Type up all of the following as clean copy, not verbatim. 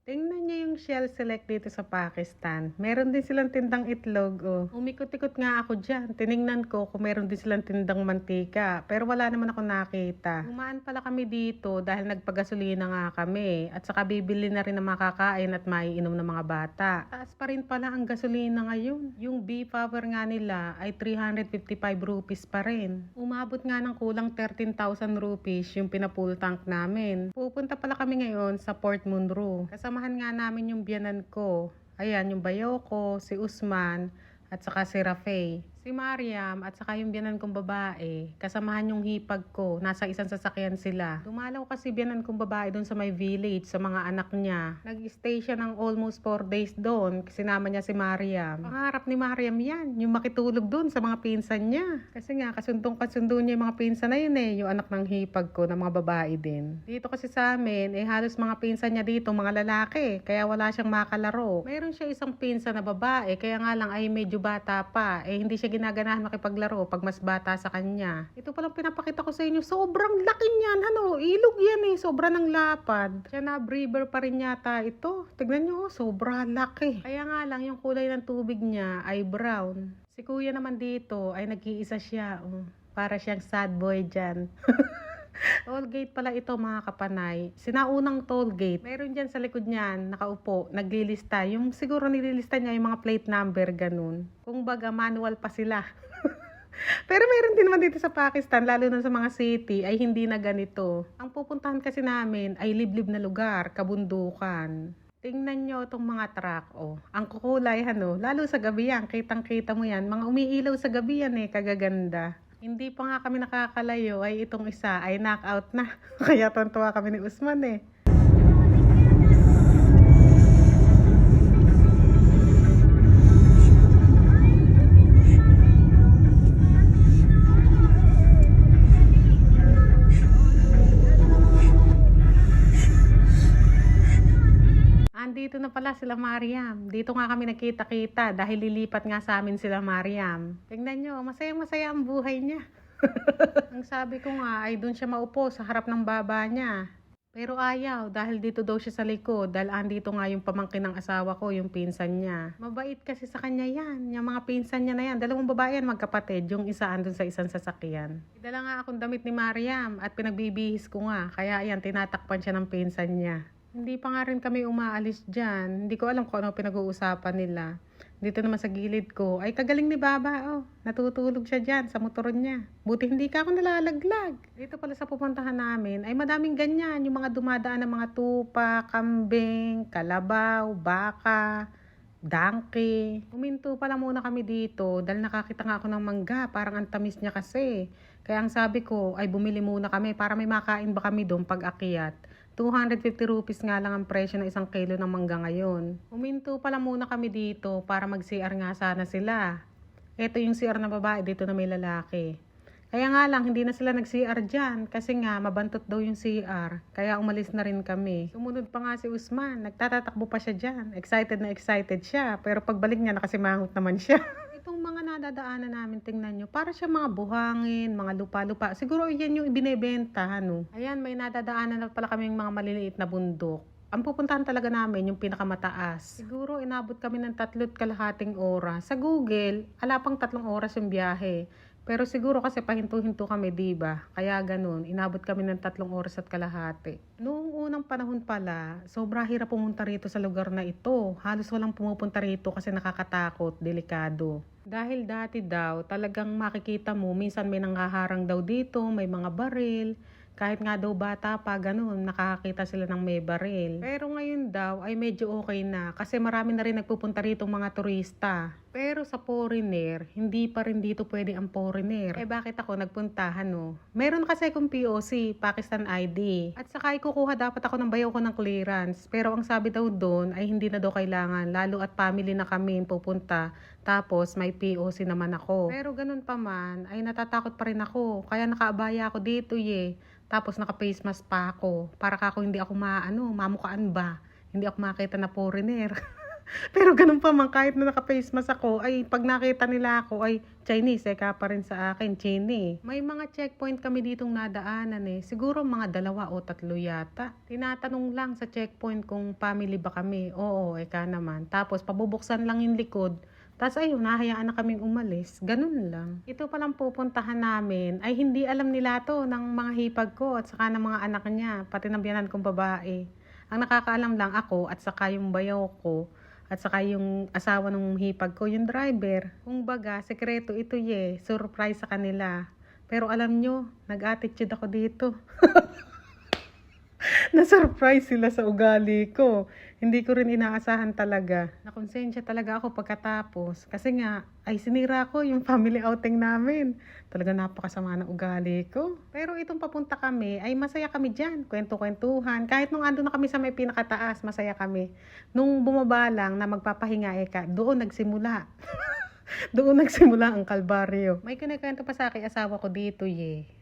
Tingnan niyo yung Shell Select dito sa Pakistan. Meron din silang tindang itlog, oh. Umikot-ikot nga ako dyan. Tiningnan ko kung meron din silang tindang mantika. Pero wala naman ako nakita. Dumaan pala kami dito dahil nagpagasolina nga kami. At saka bibili na rin ng makakain at maiinom ng mga bata. Taas pa rin pala ang gasolina ngayon. Yung B-Power nga nila ay 355 rupees pa rin. Umabot nga ng kulang 13,000 rupees yung pinapull tank namin. Pupunta pala kami ngayon sa Port Munro. Kasamahan nga namin yung biyanan ko. Ayan, yung bayaw ko, si Usman, at saka si Rafael. Si Mariam at saka yung biyanan kong babae, kasamahan yung hipag ko, nasa isang sasakyan sila. Dumalaw kasi biyanan kong babae doon sa may village, sa mga anak niya. Nag-stay siya ng almost 4 days doon, sinama niya si Mariam. Pangarap ni Mariam yan, yung makitulog doon sa mga pinsan niya. Kasi nga, kasundo niya yung mga pinsan na yun yung anak ng hipag ko, na mga babae din. Dito kasi sa amin, halos mga pinsan niya dito, mga lalaki, kaya wala siyang makalaro. Mayroon siya isang pinsan na babae, kaya nga lang ay medyo bata pa, hindi siya ginaganahan makipaglaro pag mas bata sa kanya. Ito palang pinapakita ko sa inyo, sobrang laki niyan, ilog yan sobra ng lapad. Siya na breeder pa rin yata ito. Tignan nyo, sobra laki. Kaya nga lang, yung kulay ng tubig niya ay brown. Si kuya naman dito ay nag-iisa siya, para siyang sad boy dyan. Toll gate pala ito mga kapanay. Sinaunang toll gate. Meron dyan sa likod niyan, nakaupo, naglilista. Yung siguro nililista niya yung mga plate number, ganun. Kung baga manual pa sila. Pero meron din naman dito sa Pakistan, lalo na sa mga city, ay hindi na ganito. Ang pupuntahan kasi namin ay liblib na lugar, kabundukan. Tingnan nyo itong mga truck, Ang kukulay, lalo sa gabi yan, kitang-kita mo yan. Mga umiilaw sa gabi yan kagaganda. Hindi pa nga kami nakakalayo ay itong isa ay knockout na. Kaya tontuwa kami ni Usman Andito na pala sila Mariam. Dito nga kami nagkita-kita dahil lilipat nga sa amin sila Mariam. Tingnan nyo, masaya-masaya ang buhay niya. Ang sabi ko nga ay doon siya maupo sa harap ng baba niya. Pero ayaw dahil dito daw siya sa likod dahil andito nga yung pamangkin ng asawa ko, yung pinsan niya. Mabait kasi sa kanya yan. Yung mga pinsan niya na yan. Dalawang babae yan, magkapatid. Yung isa andun sa isang sasakyan. Dala nga akong damit ni Mariam at pinagbibihis ko nga. Kaya ayan, tinatakpan siya ng pinsan niya. Hindi pa nga rin kami umaalis dyan. Hindi ko alam kung ano pinag-uusapan nila. Dito naman sa gilid ko, ay kagaling ni Baba, natutulog siya dyan sa motor niya. Buti hindi ka ako nalalaglag. Dito pala sa pupuntahan namin, ay madaming ganyan. Yung mga dumadaan ng mga tupa, kambing, kalabaw, baka, donkey. Huminto pala muna kami dito dahil nakakita nga ako ng mangga. Parang ang tamis niya kasi. Kaya ang sabi ko, ay bumili muna kami para may makain ba kami doon pag akyat. 250 rupees nga lang ang presyo ng 1 kilo ng mangga ngayon. Huminto pala muna kami dito para mag-CR nga sana sila. Ito yung CR na babae, dito na may lalaki. Kaya nga lang, hindi na sila nag-CR dyan kasi nga mabantot daw yung CR. Kaya umalis na rin kami. Sumunod pa nga si Usman, nagtatatakbo pa siya dyan. Excited na excited siya, pero pagbalik niya nakasimangot naman siya. Itong mga nadadaanan namin, tingnan nyo, para siya mga buhangin, mga lupa-lupa. Siguro yan yung ibinebenta, Ayan, may nadadaanan na pala kaming mga maliliit na bundok. Ang pupuntahan talaga namin yung pinakamataas. Siguro inabot kami ng 3.5 oras. Sa Google, ala pang 3 oras yung biyahe. Pero siguro kasi pahinto-hinto kami, diba? Kaya ganun, inabot kami ng 3.5 oras. Noong unang panahon pala, sobra hirap pumunta rito sa lugar na ito. Halos walang pumupunta rito kasi nakakatakot, delikado. Dahil dati daw, talagang makikita mo, minsan may nanghaharang daw dito, may mga baril. Kahit nga daw bata pa, ganun, nakakakita sila ng may baril. Pero ngayon daw ay medyo okay na kasi marami na rin nagpupunta rito mga turista. Pero sa foreigner, hindi pa rin dito pwede ang foreigner. Bakit ako nagpuntahan, Meron kasi akong POC, Pakistan ID. At saka ikukuha dapat ako ng bayaw ko ng clearance. Pero ang sabi daw doon ay hindi na daw kailangan. Lalo at family na kami pupunta. Tapos may POC naman ako. Pero ganun pa man, ay natatakot pa rin ako. Kaya nakaabaya ako dito Tapos naka-face mask pa ako. Para ako hindi ako mamukaan ba. Hindi ako makita na foreigner. Pero ganun pa man, kahit na naka-face mask ako, ay pag nakita nila ako, ay Chinese, ka pa rin sa akin, Chini. May mga checkpoint kami ditong nadaanan siguro mga 2 o 3 yata. Tinatanong lang sa checkpoint kung family ba kami. Oo, ka naman. Tapos pabubuksan lang yung likod. Tapos ayun, nahayaan na kaming umalis. Ganun lang. Ito palang pupuntahan namin, ay hindi alam nila to ng mga hipag ko at saka ng mga anak niya, pati ng biyanan kong babae. Ang nakakaalam lang ako at saka yung bayaw ko at saka yung asawa ng hipag ko, yung driver. Kung baga, sekreto ito surprise sa kanila. Pero alam nyo, nag-attitude ako dito. Na-surprise sila sa ugali ko. Hindi ko rin inaasahan talaga. Nakonsensya talaga ako pagkatapos. Kasi nga, ay sinira ko yung family outing namin. Talaga napakasama ng ugali ko. Pero itong papunta kami, ay masaya kami dyan. Kwento-kwentuhan. Kahit nung ando na kami sa may pinakataas, masaya kami. Nung bumaba lang na magpapahinga doon nagsimula. Doon nagsimula ang kalbaryo. May kinikwento pa sa akin asawa ko dito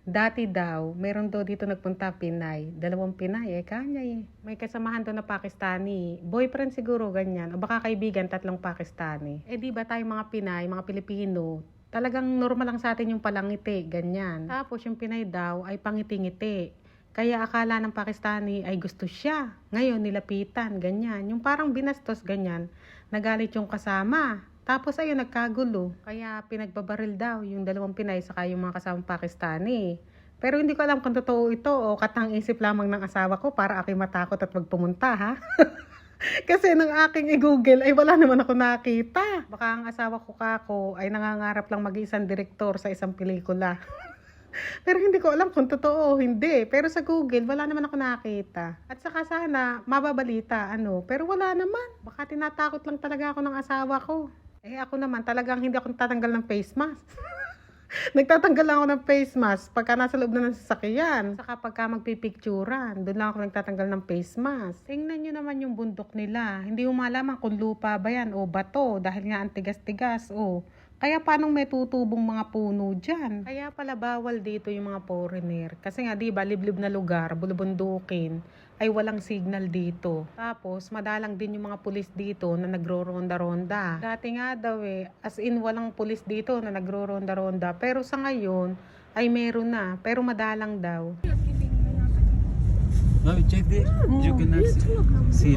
Dati daw, meron daw dito nagpunta Pinay. 2 Pinay kanya May kasamahan daw na Pakistani. Boyfriend siguro ganyan. O baka kaibigan, 3 Pakistani. Di ba tayo mga Pinay, mga Pilipino, talagang normal lang sa atin yung palangiti, ganyan. Tapos yung Pinay daw ay pangiti-ngiti. Kaya akala ng Pakistani ay gusto siya. Ngayon nilapitan, ganyan. Yung parang binastos, ganyan. Nagalit yung kasama. Tapos ayun, nagkagulo. Kaya pinagbabaril daw yung 2 Pinay saka yung mga kasamang Pakistani. Pero hindi ko alam kung totoo ito o katang isip lamang ng asawa ko para aking matakot at magpumunta, ha? Kasi nang aking i-google ay wala naman ako nakita. Baka ang asawa ko kako ay nangangarap lang mag-isang direktor sa isang pelikula. Pero hindi ko alam kung totoo o hindi. Pero sa Google, wala naman ako nakita. At saka sana, mababalita, Pero wala naman. Baka tinatakot lang talaga ako ng asawa ko. Ako naman, talagang hindi ako tatanggal ng face mask. Nagtatanggal lang ako ng face mask pagka nasa loob na ng sasakyan. Saka pagka magpipicturan, doon lang ako nagtatanggal ng face mask. Tingnan nyo naman yung bundok nila. Hindi mo malaman kung lupa ba yan o bato dahil nga ang tigas-tigas Kaya paano may tutubong mga puno dyan? Kaya pala bawal dito yung mga foreigner. Kasi nga diba, liblib na lugar, bulubundukin, ay walang signal dito. Tapos madalang din yung mga pulis dito na nagro-ronda-ronda. Dati nga daw as in walang pulis dito na nagro-ronda-ronda. Pero sa ngayon ay meron na, pero madalang daw. No, check there. You cannot see.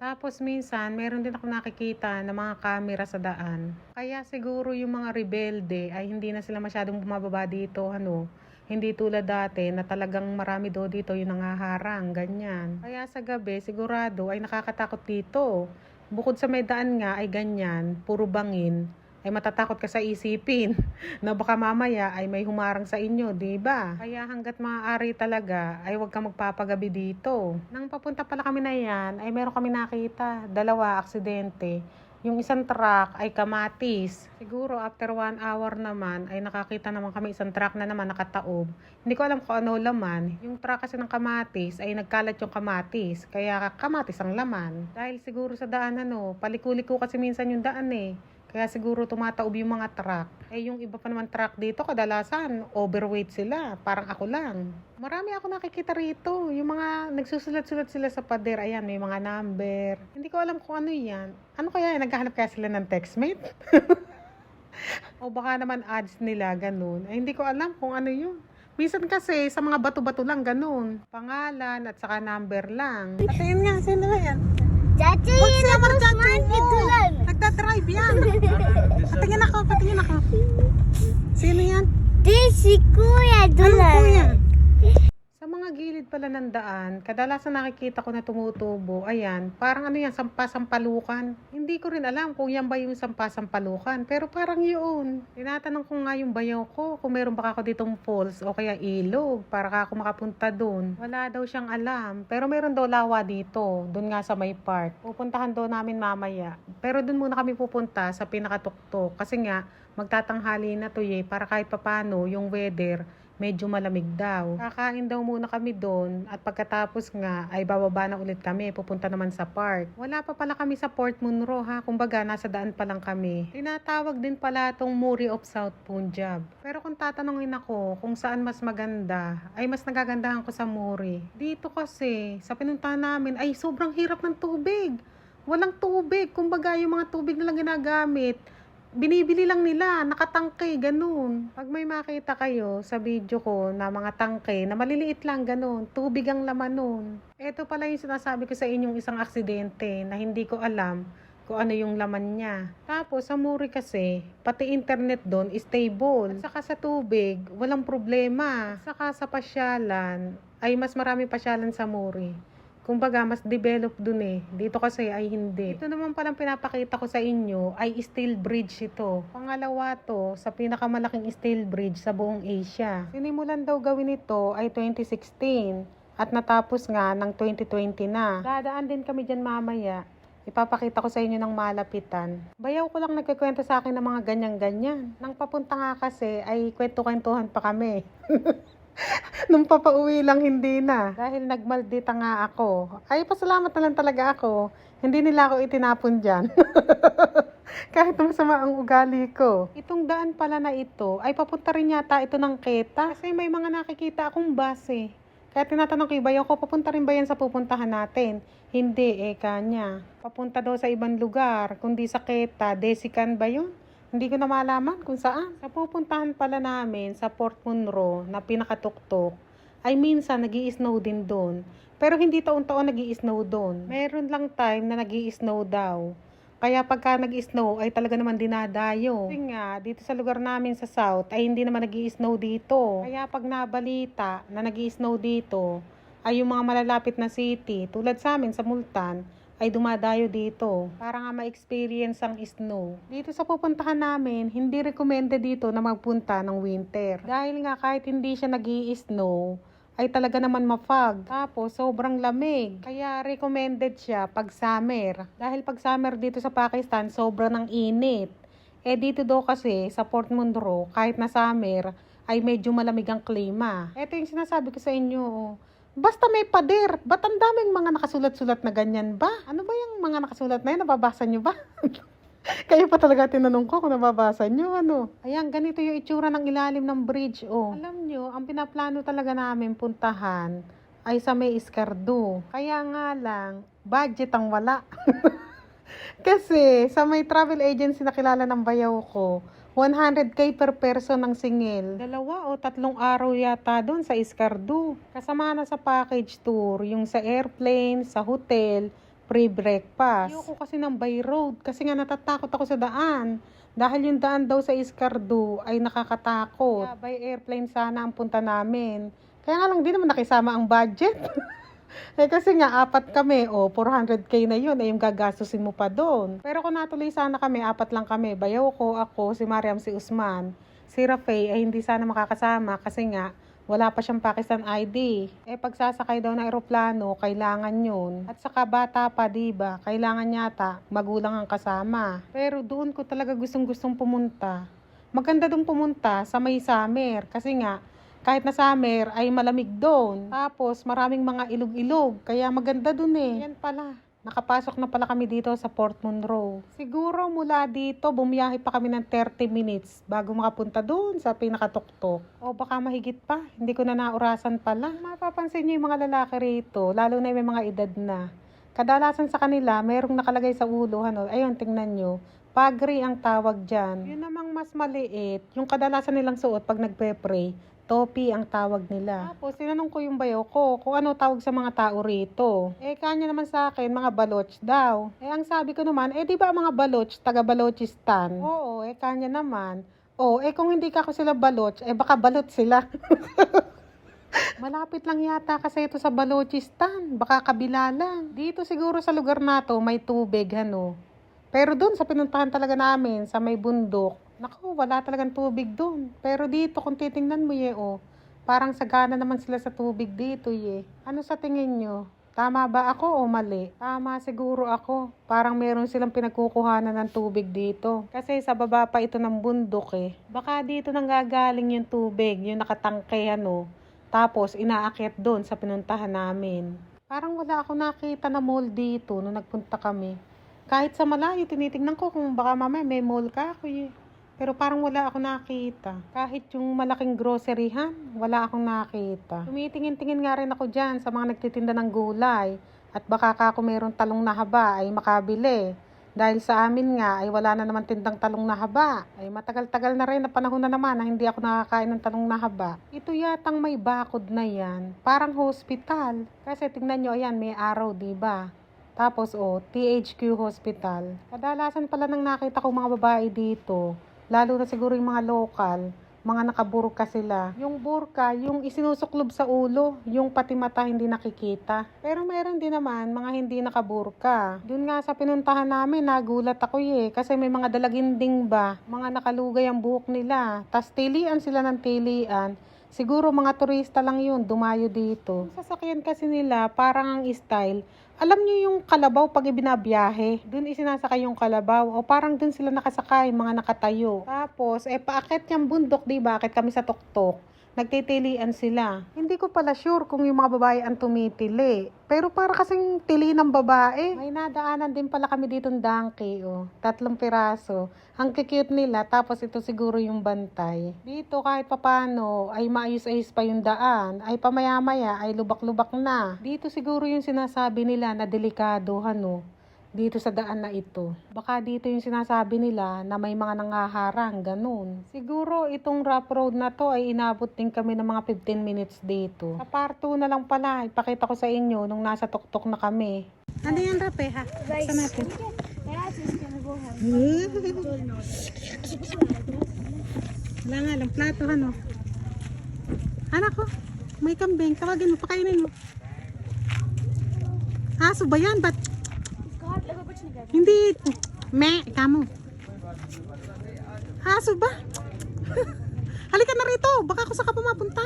Tapos minsan, meron din ako nakikita na mga camera sa daan. Kaya siguro yung mga rebelde ay hindi na sila masyadong bumababa dito, Hindi tulad dati na talagang marami dito yung nangaharang, ganyan. Kaya sa gabi, sigurado ay nakakatakot dito. Bukod sa may daan nga ay ganyan, puro bangin, ay matatakot ka sa isipin na baka mamaya ay may humarang sa inyo, di ba? Kaya hanggat maaari talaga ay huwag kang magpapagabi dito. Nang papunta pala kami na yan, ay meron kami nakita, 2 aksidente. Yung isang truck ay kamatis. Siguro after 1 hour naman ay nakakita naman kami isang truck na naman nakataob. Hindi ko alam kung ano laman. Yung truck kasi ng kamatis ay nagkalat yung kamatis. Kaya kamatis ang laman. Dahil siguro sa daan palikuliko kasi minsan yung daan Kaya siguro tumataob yung mga truck. Yung iba pa naman truck dito, kadalasan, overweight sila. Parang ako lang. Marami ako nakikita rito. Yung mga nagsusulat-sulat sila sa pader. Ayan, may mga number. Hindi ko alam kung ano yan. Ano kaya? Naghahanap kaya sila ng textmate? O baka naman ads nila, ganun. Hindi ko alam kung ano yun. Minsan kasi, sa mga bato-bato lang, ganun. Pangalan at saka number lang. At yun nga, sino ba yan? Chachi, Nagdadrive yan. Patingin ako. Sino yan? This si Kuya Dulan. Sa mga gilid pala ng daan, kadalasan nakikita ko na tumutubo. Ayan, parang yan, sampasampalukan. Hindi ko rin alam kung yan ba yung sampasampalukan, pero parang yun. Tinatanong ko nga yung bayaw ko kung meron baka ako ditong falls o kaya ilog para ako makapunta doon. Wala daw siyang alam, pero meron daw lawa dito, doon nga sa may park. Pupuntahan daw namin mamaya. Pero doon muna kami pupunta sa pinakatuktok kasi nga magtatanghali na to para kahit papano yung weather medyo malamig daw. Kakain daw muna kami doon at pagkatapos nga ay bababa na ulit kami, pupunta naman sa park. Wala pa pala kami sa Port Monroe ha, kumbaga nasa daan pa lang kami. Tinatawag din pala itong Muri of South Punjab. Pero kung tatanungin ako kung saan mas maganda, ay mas nagagandahan ko sa Muri. Dito kasi, sa pinuntahan namin ay sobrang hirap ng tubig. Walang tubig, kumbaga yung mga tubig na lang ginagamit, binibili lang nila, nakatangke, ganun. Pag may makita kayo sa video ko na mga tangke na maliliit lang, ganun, tubig ang laman nun. Ito pala yung sinasabi ko sa inyong isang aksidente na hindi ko alam kung ano yung laman niya. Tapos sa Muri kasi, pati internet doon stable. At saka sa tubig, walang problema. At saka sa pasyalan, ay mas marami pasyalan sa Muri. Kumbaga, mas develop dun eh. Dito kasi ay hindi. Ito naman palang pinapakita ko sa inyo ay steel bridge ito. Pangalawa to sa pinakamalaking steel bridge sa buong Asia. Sinimulan daw gawin ito ay 2016 at natapos nga ng 2020 na. Dadaan din kami dyan mamaya. Ipapakita ko sa inyo ng malapitan. Bayaw ko lang nagkikwento sa akin ng mga ganyan-ganyan. Nang papunta nga kasi ay kwento-kwentuhan pa kami. Nung papauwi lang hindi na. Dahil nagmaldita nga ako. Ay, pasalamat na lang talaga ako. Hindi nila ako itinapon dyan. Kahit masama ang ugali ko. Itong daan pala na ito, ay papunta rin yata ito ng Quetta. Kasi may mga nakikita akong bus eh. Kaya tinatanong ko, bayaw ko, papunta rin ba yan sa pupuntahan natin? Hindi, kanya. Papunta daw sa ibang lugar. Kundi sa Quetta, Desikan ba yun? Hindi ko na malaman kung saan. Sa pupuntahan pala namin sa Port Monroe na pinakatuktok, ay minsan nag-i-snow din doon. Pero hindi taon-taon nag-i-snow doon. Meron lang time na nag-i-snow daw. Kaya pagka nag-i-snow ay talaga naman dinadayo. Kasi nga, dito sa lugar namin sa South ay hindi naman nag-i-snow dito. Kaya pag nabalita na nag-i-snow dito, ay yung mga malalapit na city, tulad sa amin sa Multan, ay dumadayo dito para nga ma-experience ang snow. Dito sa pupuntahan namin, hindi recommended dito na magpunta ng winter. Dahil nga kahit hindi siya nag-i-snow, ay talaga naman ma-fog. Tapos sobrang lamig. Kaya recommended siya pag summer. Dahil pag summer dito sa Pakistan, sobrang ng init. Dito daw kasi sa Port Monroe, kahit na summer, ay medyo malamig ang klima. Ito yung sinasabi ko sa inyo. Basta may pader. Ba't ang daming mga nakasulat-sulat na ganyan ba? Ano ba yung mga nakasulat na yun? Nababasa nyo ba? Kayo pa talaga tinanong ko kung nababasa nyo, ano? Ayan, ganito yung itsura ng ilalim ng bridge, oh. Alam nyo, ang pinaplano talaga namin puntahan ay sa may Iscardu. Kaya nga lang, budget ang wala. Kasi sa may travel agency na kilala ng bayaw ko, 100K per person ang singil. 2 o 3 araw yata doon sa Iscardu. Kasama na sa package tour, yung sa airplane, sa hotel, free breakfast. Ayoko kasi ng by road kasi nga natatakot ako sa daan. Dahil yung daan daw sa Iscardu ay nakakatakot. Kaya by airplane sana ang punta namin. Kaya nga lang di naman nakisama ang budget. Kasi nga, 4 kami, 400K na yun, yung gagastusin mo pa doon. Pero kung natuloy sana kami, 4 lang kami, bayaw ko, ako, si Mariam, si Usman, si Rafael, ay hindi sana makakasama kasi nga, wala pa siyang Pakistan ID. Pagsasakay daw ng eroplano, kailangan yun. At saka bata pa, diba? Kailangan yata, magulang ang kasama. Pero doon ko talaga gustong-gustong pumunta. Maganda doon pumunta sa may summer, kasi nga, kahit na summer ay malamig doon. Tapos maraming mga ilog-ilog. Kaya maganda doon eh. Yan pala. Nakapasok na pala kami dito sa Port Monroe. Siguro mula dito bumiyahe pa kami ng 30 minutes bago makapunta doon sa pinakatuktok. O baka mahigit pa. Hindi ko na naurasan pala. Mapapansin niyo yung mga lalaki rito. Lalo na yung mga edad na. Kadalasan sa kanila merong nakalagay sa ulo. Ayun, tingnan nyo. Pagri ang tawag dyan. Yun namang mas maliit. Yung kadalasan nilang suot pag nagpe-pray. Topi ang tawag nila. Tapos, tinanong ko yung bayaw ko kung ano tawag sa mga tao rito. Kanya naman sa akin, mga baloch daw. Ang sabi ko naman, di ba mga baloch, taga Balochistan? Oo, kanya naman. Kung hindi ka ko sila baloch, baka balot sila. Malapit lang yata kasi ito sa Balochistan. Baka kabila lang. Dito siguro sa lugar na to, may tubig, Pero dun sa pinuntahan talaga namin, sa may bundok, naku, wala talagang tubig doon. Pero dito, kung titingnan mo parang sagana naman sila sa tubig dito, Ano sa tingin nyo? Tama ba ako o mali? Tama siguro ako. Parang meron silang pinagkukuhanan ng tubig dito. Kasi sa baba pa ito ng bundok eh. Baka dito nang gagaling yung tubig, yung nakatangke ano. Tapos inaakyat doon sa pinuntahan namin. Parang wala ako nakita na mall dito nung nagpunta kami. Kahit sa malayo, tinitingnan ko kung baka mamaya may mall ka ako eh. Pero parang wala ako nakita. Kahit yung malaking groceryhan, wala akong nakita. Tumitingin-tingin nga rin ako dyan sa mga nagtitinda ng gulay. At baka kung mayroong talong na haba ay makabili. Dahil sa amin nga ay wala na naman tindang talong na haba. Ay matagal-tagal na rin na panahon na naman na hindi ako nakakain ng talong na haba. Ito yatang may bakod na yan. Parang hospital. Kasi tingnan nyo, ayan, may araw, diba? Tapos THQ Hospital. Kadalasan pala nang nakita ko mga babae dito. Lalo na siguro yung mga lokal, mga nakaburka sila. Yung burka, yung isinusuklob sa ulo, yung pati mata hindi nakikita. Pero meron din naman mga hindi nakaburka. Doon nga sa pinuntahan namin, nagulat ako kasi may mga dalaginding ba, mga nakalugay ang buhok nila. Tas tilian sila ng tilian. Siguro mga turista lang yun, dumayo dito. Yung sasakyan kasi nila, parang ang style. Alam niyo yung kalabaw pag ibinabiyahe, dun isinasakay yung kalabaw o parang dun sila nakasakay, mga nakatayo. Tapos, paakyat yung bundok, di ba? Akit kami sa tuktok. Nagtitilian sila. Hindi ko pala sure kung yung mga babae ang tumitili. Pero para kasing tili ng babae. May nadaanan din pala kami ditong donkey, 3 piraso. Ang cute nila, tapos ito siguro yung bantay. Dito kahit papano ay maayos-ayos pa yung daan, ay pamaya-maya ay lubak-lubak na. Dito siguro yung sinasabi nila na delikado, dito sa daan na ito. Baka dito yung sinasabi nila na may mga nangaharang, ganun. Siguro itong rough road na to ay inabot din kami ng mga 15 minutes dito. Sa part 2 na lang pala, ipakita ko sa inyo nung nasa tuktok na kami. Ano yan, Rape, ha? Saan natin? Wala nga lang, plato, Anak ko, may kambing, tawagin mo, pakainin mo. Aso ba yan? Ba't? Hindi. Kamo. Aso ba? Halika na rito. Baka ako saka pumapunta.